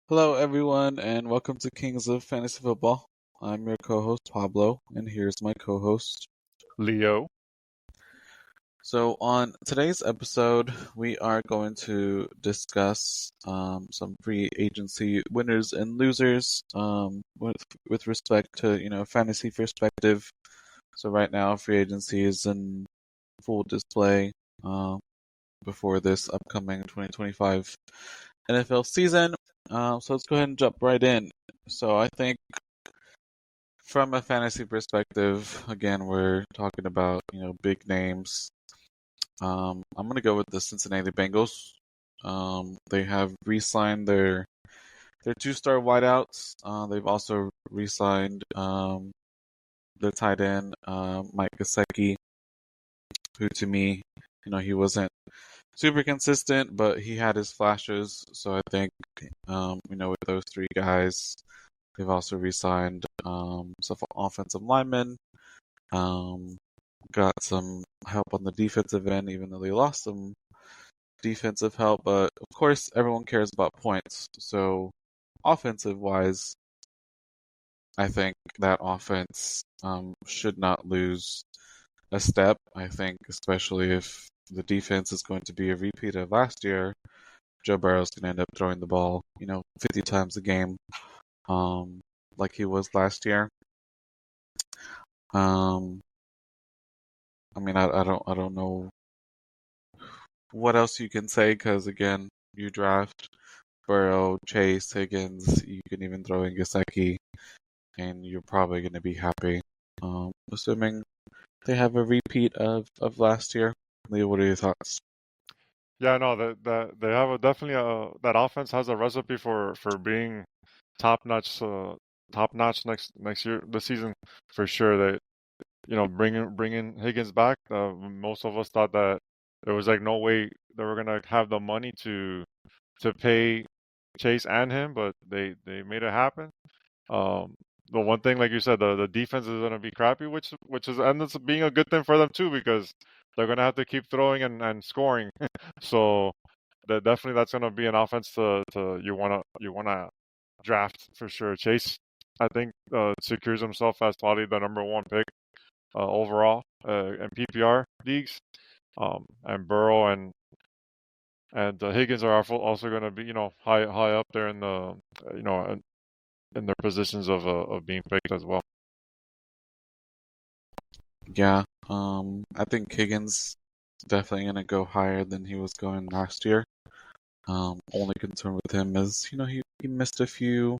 Hello, everyone, and welcome to Kings of Fantasy Football. I'm your co-host Pablo, and here's my co-host. Leo. So, on today's episode, we are going to discuss some free agency winners and losers with respect to fantasy perspective. So, right now, free agency is in full display before this upcoming 2025 NFL season. So let's go ahead and jump right in. So I think from a fantasy perspective, again, we're talking about, big names. I'm gonna go with the Cincinnati Bengals. They have re-signed their two-star wideouts. They've also re-signed their tight end, Mike Gesicki, who to me, he wasn't super consistent, but he had his flashes. So I think, with those three guys, they've also re-signed some offensive linemen. Got some help on the defensive end, even though they lost some defensive help. But of course, everyone cares about points. So offensive wise, I think that offense should not lose a step. I think, especially if the defense is going to be a repeat of last year, Joe Burrow's going to end up throwing the ball, 50 times a game, like he was last year. Um, I don't know what else you can say because again, you draft Burrow, Chase, Higgins, you can even throw in Gesicki, and you're probably going to be happy. Assuming they have a repeat of last year. Leo, what are your thoughts? Yeah, no, that they have a definitely that offense has a recipe for being top notch, top notch next year, the season for sure. That bringing Higgins back. Most of us thought that there was like no way they were gonna have the money to pay Chase and him, but they made it happen. Um, the one thing, like you said, the defense is going to be crappy, which is ends up being a good thing for them too because they're going to have to keep throwing and scoring. So definitely that's going to be an offense to you wanna draft for sure. Chase, I think, secures himself as probably the number one pick overall in PPR leagues. And Burrow and Higgins are also going to be high up there in the in their positions of being picked as well. Yeah, I think Higgins definitely going to go higher than he was going last year. Only concern with him is, he missed a few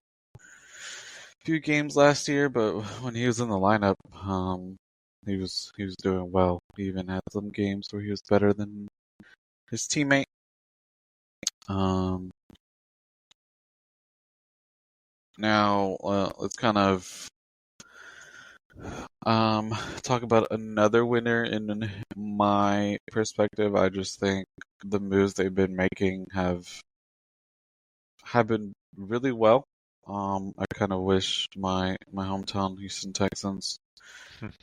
games last year, but when he was in the lineup, he was doing well. He even had some games where he was better than his teammate. Um, Now let's kind of talk about another winner in my perspective. I just think the moves they've been making have been really well. I kind of wish my hometown Houston Texans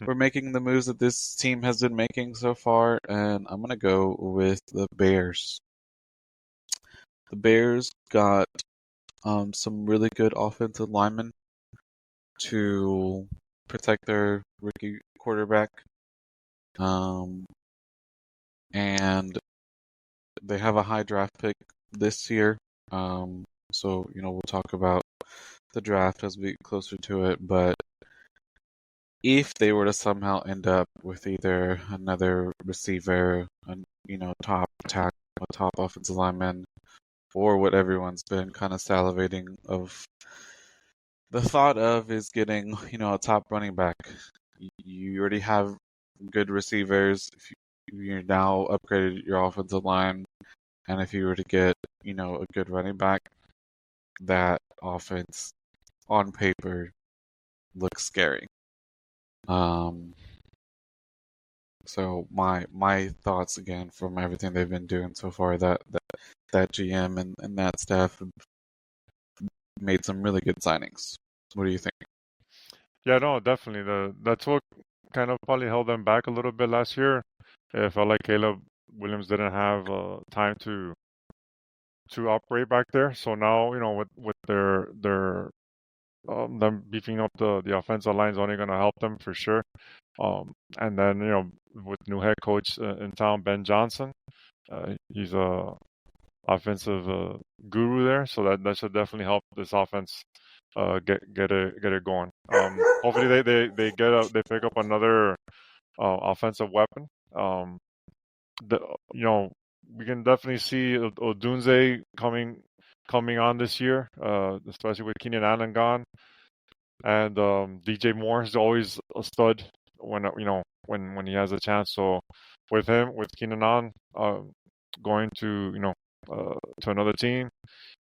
were making the moves that this team has been making so far, and I'm gonna go with the Bears. The Bears got some really good offensive linemen to protect their rookie quarterback, um, and they have a high draft pick this year. So we'll talk about the draft as we get closer to it, but if they were to somehow end up with either another receiver, top tackle, a top offensive lineman, or what everyone's been kind of salivating of the thought of is getting, a top running back. You already have good receivers. If you're now upgraded your offensive line, and if you were to get, a good running back, that offense on paper looks scary. Um, So my thoughts again from everything they've been doing so far, that GM and that staff have made some really good signings. What do you think? Yeah, no, definitely. That's what kind of probably held them back a little bit last year. It felt like Caleb Williams didn't have time to operate back there. So now, with their them beefing up the offensive line is only going to help them for sure. And then with new head coach in town, Ben Johnson, he's a offensive guru there, so that should definitely help this offense get it going. Hopefully they pick up another offensive weapon. The we can definitely see Odunze coming on this year, especially with Keenan Allen gone, and DJ Moore is always a stud when he has a chance. So with Keenan on going to another team,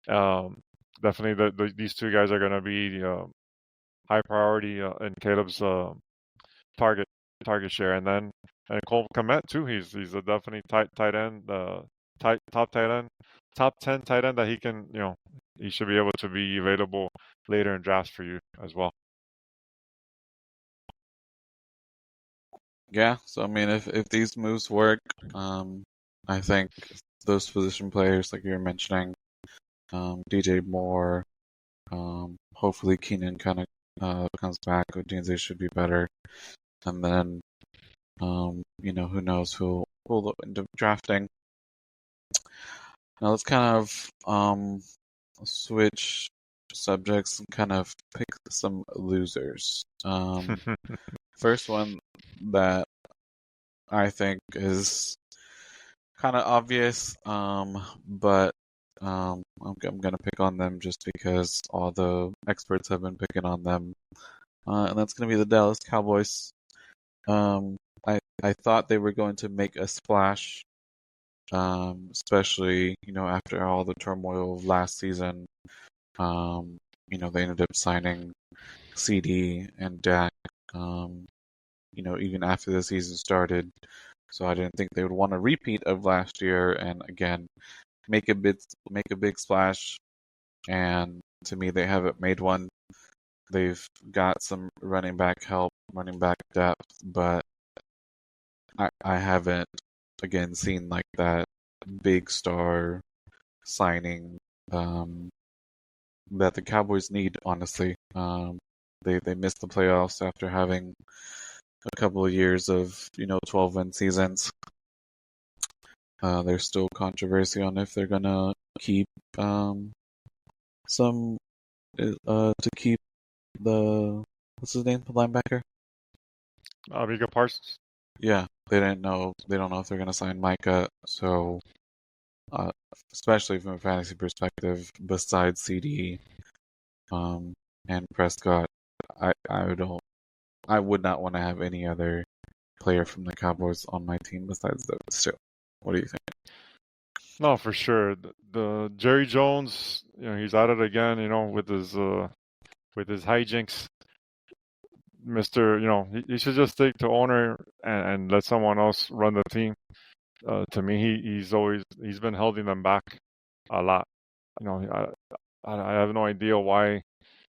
definitely these two guys are going to be high priority in Caleb's target share, and Cole Kmet too. He's a definitely tight end, top tight end, top 10 tight end that he should be able to be available later in drafts for you as well. Yeah, so I mean, if these moves work, I think those position players like you were mentioning, DJ Moore, hopefully Keenan kind of comes back. Odunze should be better, and then who knows who will end up drafting. Now let's kind of switch subjects and kind of pick some losers. First one that I think is kind of obvious, but I'm gonna pick on them just because all the experts have been picking on them, and that's gonna be the Dallas Cowboys. I thought they were going to make a splash, especially after all the turmoil of last season. They ended up signing CD and Dak. Even after the season started. So I didn't think they would want a repeat of last year and again make a big splash. And to me, they haven't made one. They've got some running back help, running back depth, but I haven't again seen like that big star signing that the Cowboys need. Honestly, they missed the playoffs after having a couple of years of 12-win seasons. There's still controversy on if they're gonna keep some to keep the what's his name, the linebacker. Micah Parsons. Yeah, they don't know if they're gonna sign Micah. So, especially from a fantasy perspective, besides CD and Prescott, I would not want to have any other player from the Cowboys on my team besides those two. What do you think? No, for sure. The Jerry Jones, he's at it again, with his hijinks. Mister, he should just take the owner and let someone else run the team. To me, he's been holding them back a lot. I have no idea why,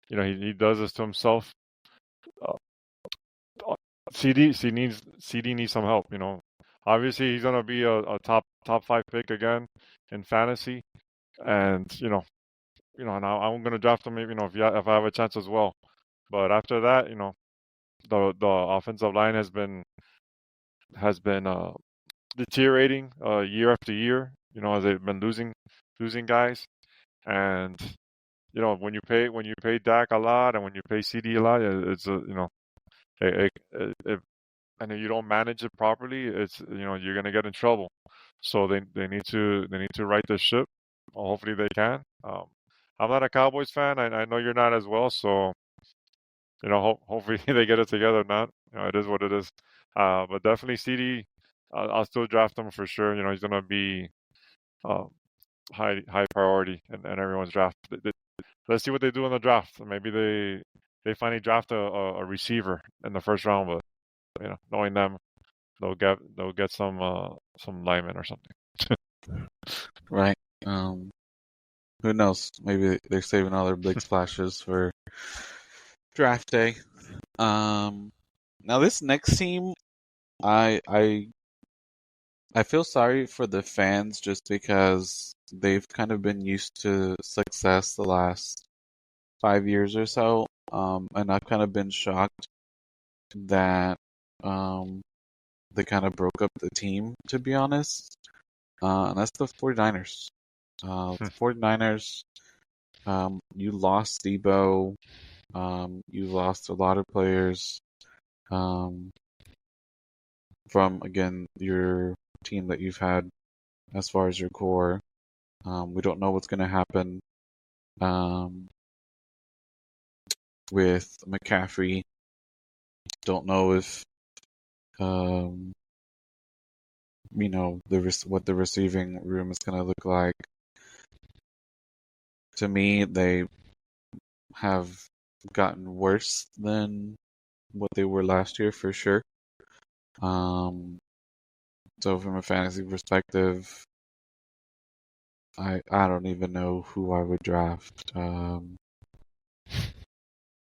he does this to himself. CD needs some help. Obviously he's gonna be a top 5 pick again in fantasy, and and I'm gonna draft him. Maybe if I have a chance as well. But after that, the offensive line has been deteriorating year after year. As they've been losing guys, and when you pay Dak a lot and when you pay CD a lot, it's and if you don't manage it properly, it's you're gonna get in trouble. So they need to right the ship. Well, hopefully they can. I'm not a Cowboys fan. I know you're not as well. So hopefully they get it together. Not it is what it is. But definitely CD. I'll still draft him for sure. He's gonna be uh, high priority in everyone's draft. Let's see what they do in the draft. Maybe they finally draft a receiver in the first round, but knowing them, they'll get some linemen or something. Right. Who knows? Maybe they're saving all their big splashes for draft day. Now this next team, I feel sorry for the fans just because they've kind of been used to success the last 5 years or so, and I've kind of been shocked that they kind of broke up the team, to be honest. And that's the 49ers. The 49ers, you lost Debo. You lost a lot of players um, from, again, your team that you've had as far as your core. We don't know what's going to happen um, with McCaffrey. Don't know if what the receiving room is going to look like. To me, they have gotten worse than what they were last year for sure. So from a fantasy perspective, I don't even know who I would draft.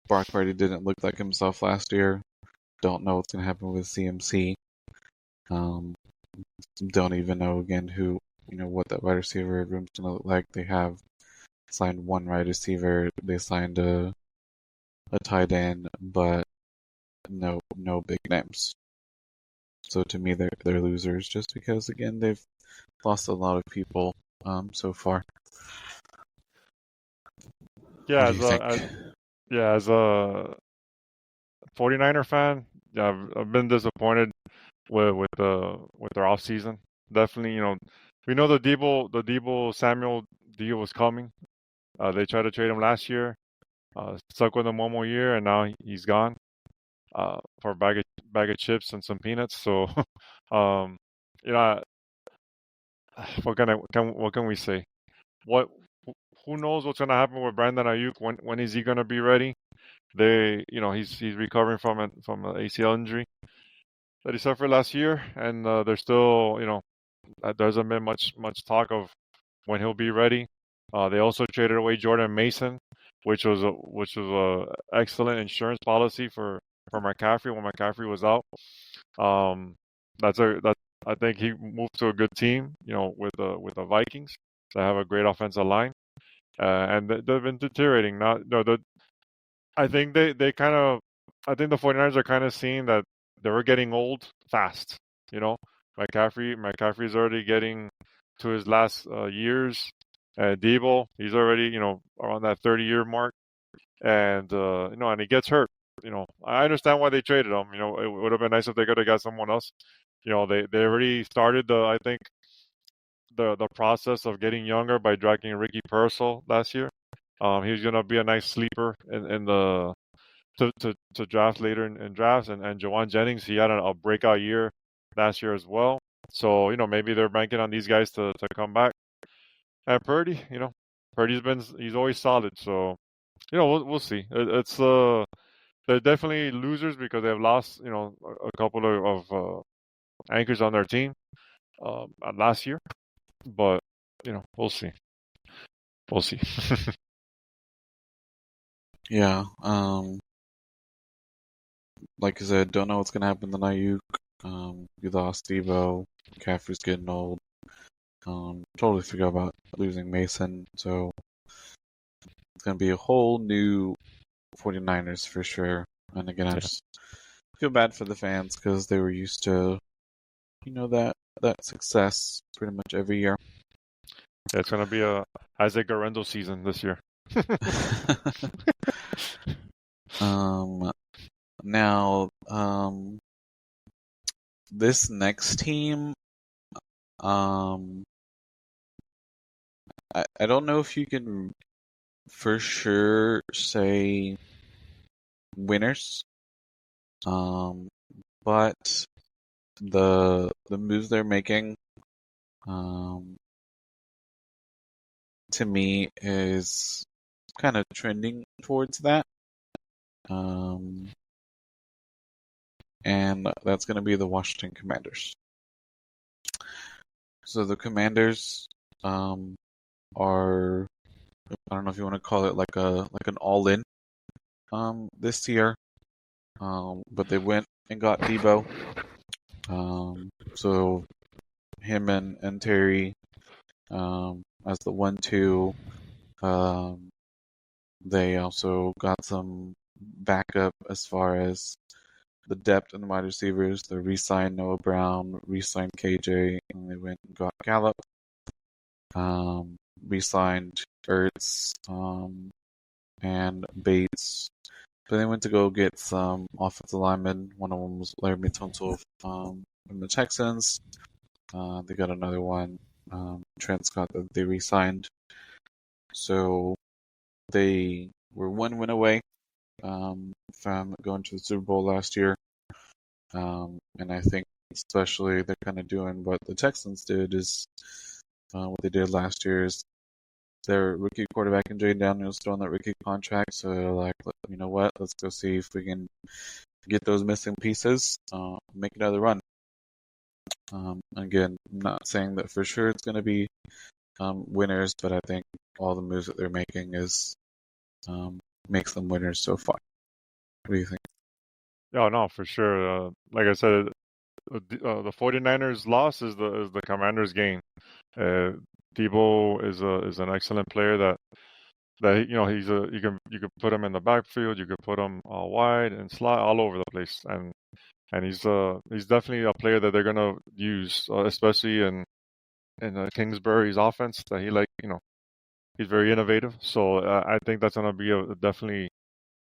Brock Purdy didn't look like himself last year. Don't know what's going to happen with CMC. Don't even know again what that wide receiver room's going to look like. They have signed one wide receiver. They signed a tight end, but no big names. So to me, they're losers just because again they've lost a lot of people so far. Yeah, What do you think? as a 49er fan, yeah, I've been disappointed with their off season. Definitely, we know the Debo Samuel deal was coming. They tried to trade him last year, stuck with him one more year, and now he's gone for a bag of chips and some peanuts. So, um, you know, what can we say? What who knows what's gonna happen with Brandon Ayuk? When is he gonna be ready? He's recovering from an ACL injury that he suffered last year, and there's still, there hasn't been much talk of when he'll be ready. They also traded away Jordan Mason, which was a excellent insurance policy for McCaffrey when McCaffrey was out. Um, that I think he moved to a good team, with the Vikings. They have a great offensive line, and they've been deteriorating. Not no, I think they kind of, I think the 49ers are kind of seeing that they were getting old fast. You know, McCaffrey's already getting to his last years. Debo, he's already, around that 30-year mark, and and he gets hurt. I understand why they traded him. It would have been nice if they could have got someone else. They already started I think the process of getting younger by drafting Ricky Pearsall last year. He was gonna be a nice sleeper in the to draft later in drafts, and Jawan Jennings, he had a breakout year last year as well. So maybe they're banking on these guys to come back. And Purdy, he's always solid. So we'll see. It's they're definitely losers because they've lost a couple of anchors on their team last year. But we'll see. We'll see. Yeah, like I said, don't know what's gonna happen to Ayuk. You lost Debo. McCaffrey's getting old. Totally forgot about losing Mason. So it's gonna be a whole new 49ers for sure. And again, I Yeah. just feel bad for the fans because they were used to, that success pretty much every year. Yeah, it's gonna be a Isaac Garendo season this year. Now, this next team, I don't know if you can for sure say winners, but the moves they're making, to me is kind of trending towards that. And that's going to be the Washington Commanders. So the Commanders are, I don't know if you want to call it like an all-in this year, but they went and got Debo. So him and Terry, as the 1-2. Um, they also got some backup as far as the depth in the wide receivers. They re-signed Noah Brown, re-signed KJ, and they went and got Gallup. Um, re-signed Ertz and Bates. But they went to go get some offensive linemen. One of them was Larry Tunsil from the Texans. They got another one, Trent Scott, that they re-signed. So they were one win away from going to the Super Bowl last year. And I think especially they're kind of doing what the Texans did is what they did last year is their rookie quarterback and Jaden Daniels still on that rookie contract. So they're like, you know what? Let's go see if we can get those missing pieces, make another run. Again, I'm not saying that for sure it's going to be winners, but I think all the moves that they're making is makes them winners so far. What do you think? Yeah, no, for sure. Like I said, the 49ers loss is the Commanders gain. Uh, Debo is an excellent player that you can put him in the backfield, you could put him wide and slide all over the place, and he's definitely a player that they're gonna use, especially in Kingsbury's offense. That he's very innovative. So I think that's gonna be definitely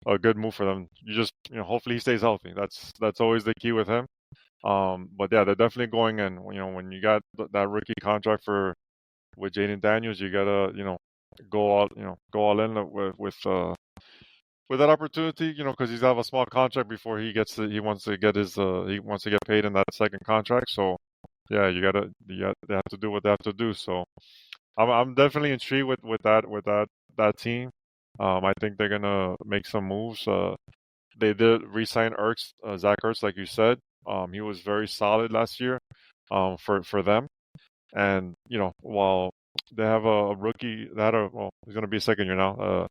a good move for them. You just hopefully he stays healthy. That's always the key with him. But yeah, they're definitely going in. When you got that rookie contract with Jaden Daniels, you gotta go all in with that opportunity. Because he's have a small contract before he wants to get he wants to get paid in that second contract. So yeah, they have to do what they have to do. So I'm definitely intrigued with that team. I think they're gonna make some moves. They did re-sign Zach Ertz, like you said. He was very solid last year, for them. And while they have a rookie he's gonna be a second year now.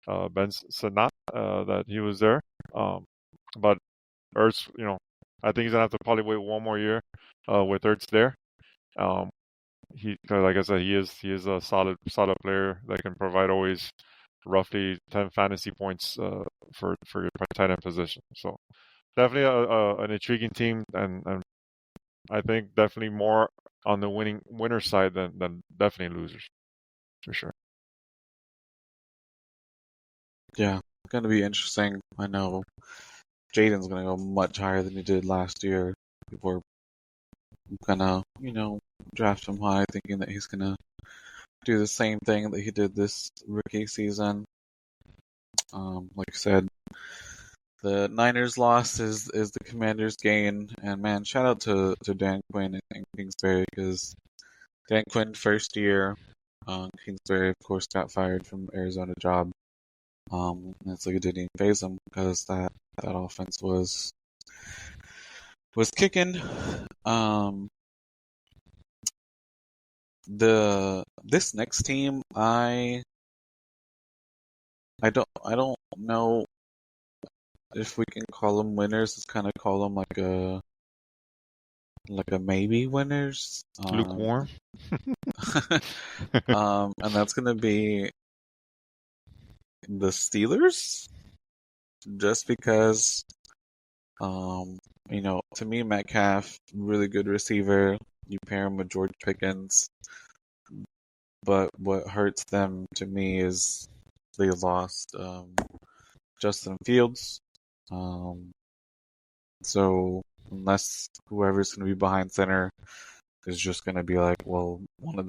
Ben Sanat, that he was there. But Ertz, I think he's gonna have to probably wait one more year, with Ertz there. Um, cause like I said, he is a solid player that can provide always roughly 10 fantasy points, for your tight end position. So definitely an intriguing team, and I think definitely more on the winner side than definitely losers for sure. Yeah, it's going to be interesting. I know Jaden's going to go much higher than he did last year. People are going to, draft him high, thinking that he's going to do the same thing that he did this rookie season. Like I said, the Niners' loss is the Commanders' gain, and man, shout out to Dan Quinn and Kingsbury because Dan Quinn first year, Kingsbury of course got fired from Arizona job. It's like it didn't even phase him because that offense was kicking. This next team, I don't know if we can call them winners. Let's kind of call them like a maybe winners. Lukewarm. And that's gonna be the Steelers, just because to me Metcalf, really good receiver. You pair him with George Pickens, but what hurts them to me is they lost Justin Fields. Um, so unless whoever's going to be behind center is just going to be like, well,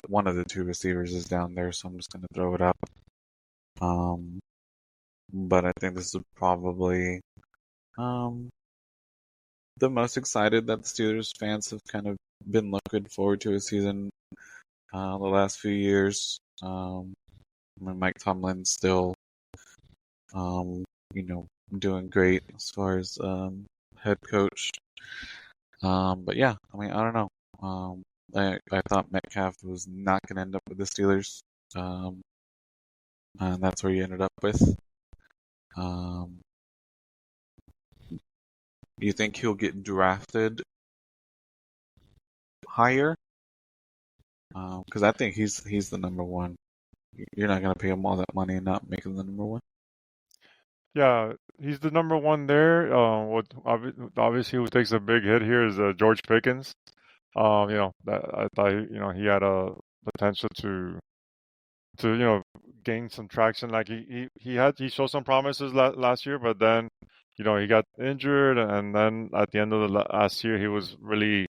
one of the two receivers is down there, so I'm just going to throw it up. But I think this is probably um, the most excited that the Steelers fans have kind of been looking forward to a season the last few years. Mike Tomlin's still, um, doing great as far as head coach. But yeah, I mean, I don't know. I thought Metcalf was not going to end up with the Steelers, um, and that's where he ended up with. Um, you think he'll get drafted higher? Because I think he's the number one. You're not gonna pay him all that money and not make him the number one. Yeah, he's the number one there. Obviously who takes a big hit here is George Pickens. That I thought he had a potential to gain some traction. Like he showed some promises last year, but then he got injured, and then at the end of the last year he was really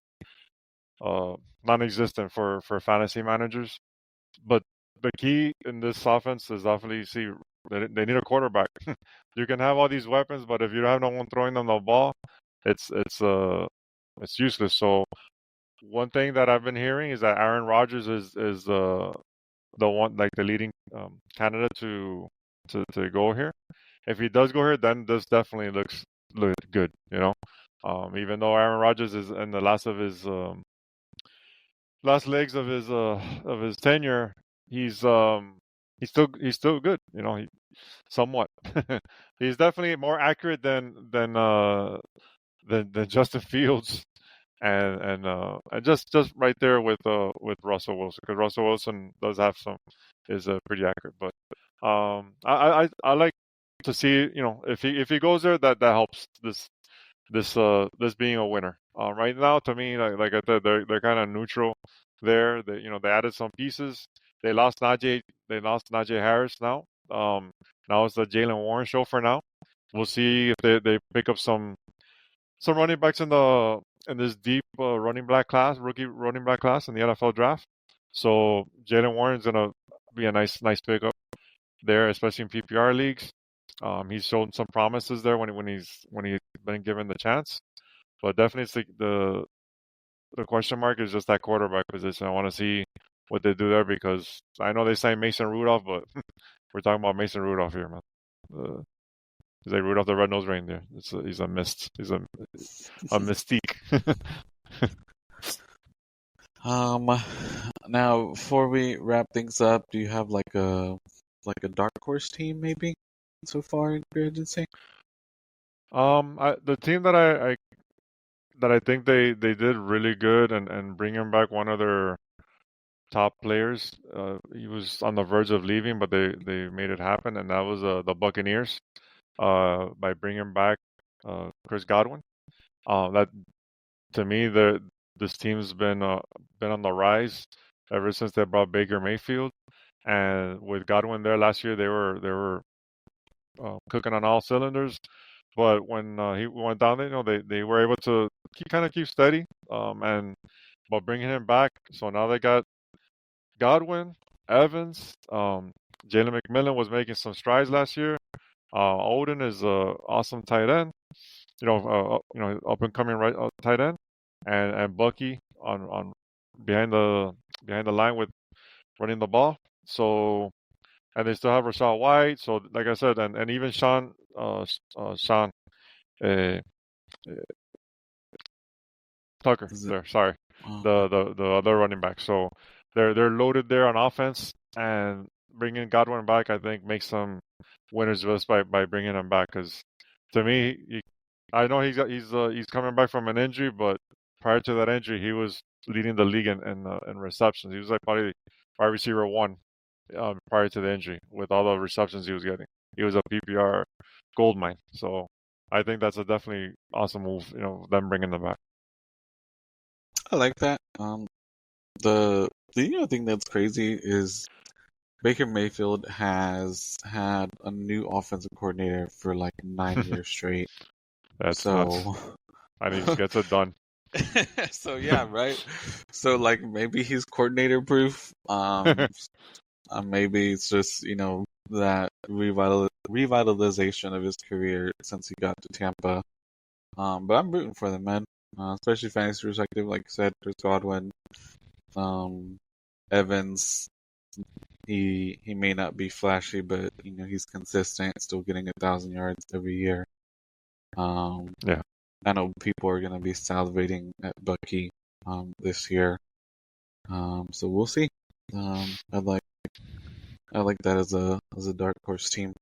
uh non-existent for fantasy managers. But the key in this offense is definitely see they need a quarterback. You can have all these weapons, but if you have no one throwing them the ball, it's it's uh it's useless. So one thing that I've been hearing is that Aaron Rodgers is the one like the leading candidate to go here. If he does go here, then this definitely look good. Even though Aaron Rodgers is in the last legs of his tenure, he's he's still good. Somewhat. He's definitely more accurate than Justin Fields and just right there with Russell Wilson, because Russell Wilson does have some is pretty accurate. But I like to see, if he goes there, that helps this being a winner. Right now, to me, like I said, they're kind of neutral there. They added some pieces. They lost Najee Harris now. Now it's the Jalen Warren show for now. We'll see if they pick up some running backs in this deep rookie running back class in the NFL draft. So Jalen Warren's gonna be a nice pickup there, especially in PPR leagues. He's shown some promises there when he's been given the chance, but definitely the question mark is just that quarterback position. I want to see what they do there, because I know they signed Mason Rudolph, but we're talking about Mason Rudolph here, man. He's like Rudolph the Red-Nosed Reindeer. He's a mist. He's a mystique. Um, Now before we wrap things up, do you have like a dark horse team maybe so far in free agency? The team that I think they did really good and bringing back one of their top players. He was on the verge of leaving, but they made it happen, and that was the Buccaneers. By bringing back Chris Godwin. That to me, this team's been on the rise ever since they brought Baker Mayfield, and with Godwin there last year, they were cooking on all cylinders. But when he went down there, they were able to keep steady. And but bringing him back, so now they got Godwin, Evans, Jalen McMillan was making some strides last year. Odin is a awesome tight end. Up and coming right tight end, and Bucky on behind the line with running the ball. So, and they still have Rashad White. So, like I said, and even Sean uh, Tucker Is it? there. Sorry, Okay. the other running back. So they're loaded there on offense, and bringing Godwin back, I think, makes them winners just by bringing him back. Because to me, I know he's coming back from an injury, but prior to that injury, he was leading the league in receptions. He was like probably wide receiver one prior to the injury with all the receptions he was getting. He was a PPR gold mine. So I think that's a definitely awesome move. Them bringing them back. I like that. The other thing that's crazy is Baker Mayfield has had a new offensive coordinator for like 9 years straight. That's nuts. So, And he just gets it done. so yeah, right. So like maybe he's coordinator proof. Maybe it's just that revitalization of his career since he got to Tampa. But I'm rooting for them, man. Especially fantasy perspective, like I said, Chris Godwin, um, Evans. He may not be flashy, but he's consistent, still getting 1,000 yards every year. Yeah. I know people are gonna be salivating at Bucky this year. So we'll see. I like that as a dark horse team.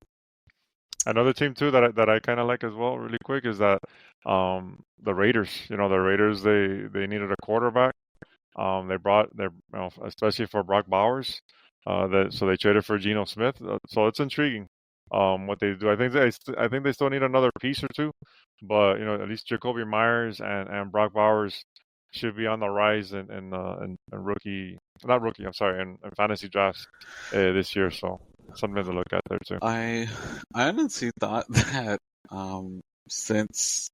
Another team too that I kind of like as well, really quick, is that the Raiders. The Raiders they needed a quarterback. They brought their, especially for Brock Bowers. So they traded for Geno Smith. So it's intriguing. What they do. I think they still need another piece or two, but at least Jacoby Myers and Brock Bowers should be on the rise in rookie, not rookie. I'm sorry, in fantasy drafts this year. So something to look at there too. I honestly thought that since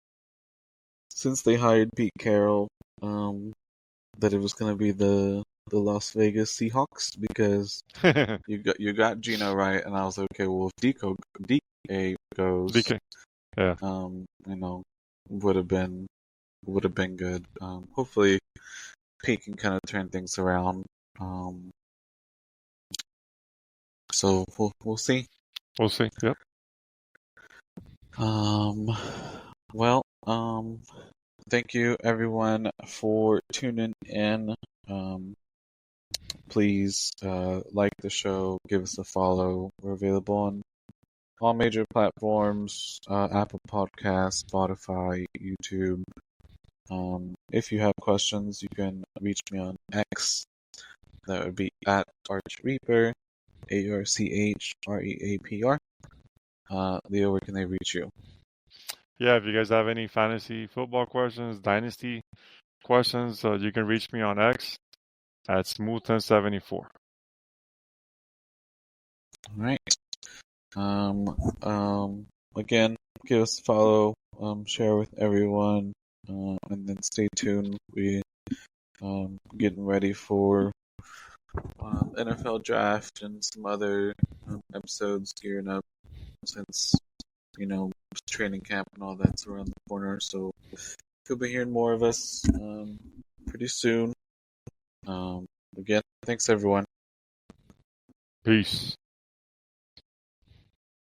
they hired Pete Carroll, that it was gonna be the Las Vegas Seahawks because you got Gino right, and I was like, okay, well if DK goes, DK, yeah, would have been good. Hopefully Pete can kind of turn things around. So we'll see. we'll see. Yep. Well, thank you everyone for tuning in. Please like the show, give us a follow. We're available on all major platforms: Apple Podcasts, Spotify, YouTube. If you have questions, you can reach me on X. That would be at ArchReaper, ARCHREAPR. Leo, where can they reach you? Yeah, if you guys have any fantasy football questions, dynasty questions, you can reach me on X at Smooth1074. All right. Again, give us a follow, share with everyone, and then stay tuned. We getting ready for NFL draft and some other episodes gearing up since training camp and all that's around the corner. So you'll be hearing more of us pretty soon. Again, thanks everyone. Peace.